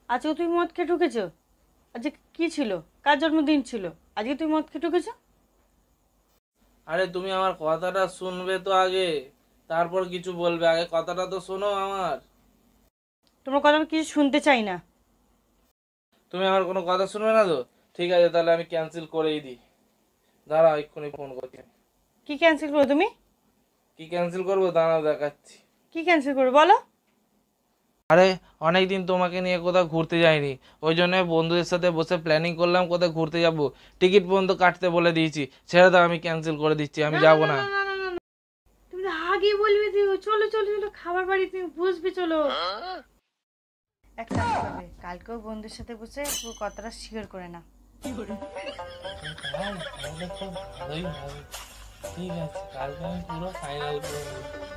আজকে তুমি মদ খেয়ে ঢুকেছো? আজকে কি ছিল? কার জন্মদিন ছিল? আজকে তুমি মদ খেয়ে ঢুকেছো? আরে তুমি আমার কথাটা শুনবে তো আগে, তারপর কিছু বলবে। আগে কথাটা তো শোনো আমার। তোমার কথা আমি কিছু শুনতে চাই না। তুমি আমার কোনো কথা শুনবে না তো? ঠিক আছে, তাহলে আমি ক্যান্সেল করেই দিই। দাঁড়াও, এক্ষুনি ফোন করছি। কি ক্যান্সেল করো তুমি? কি ক্যান্সেল করবো দাঁড়াও দেখাচ্ছি। কি ক্যান্সেল করো বলো? আরে অনেকদিন তোমাকে নিয়ে কোথাও ঘুরতে যাইনি, ওই জন্য বন্ধুদের সাথে বসে প্ল্যানিং করলাম কোথাও ঘুরতে যাব। টিকিট পর্যন্ত কাটতে বলে দিয়েছি। ছেড়ে দাও, আমি ক্যান্সেল করে দিচ্ছি, আমি না না যাব না না। না না না না না। তুমি তো আগে বলবে যে চলো চলো চলো খাবার বাড়ি, তুমি বুঝবে চলো। এক কাজ করবে, কালকেও বন্ধুর সাথে বসে পুরো কথাটা শিওর করে না। তাই? তাহলে তো ভালোই হবে। ঠিক আছে, কালকে আমি পুরো ফাইনাল করে নেবো।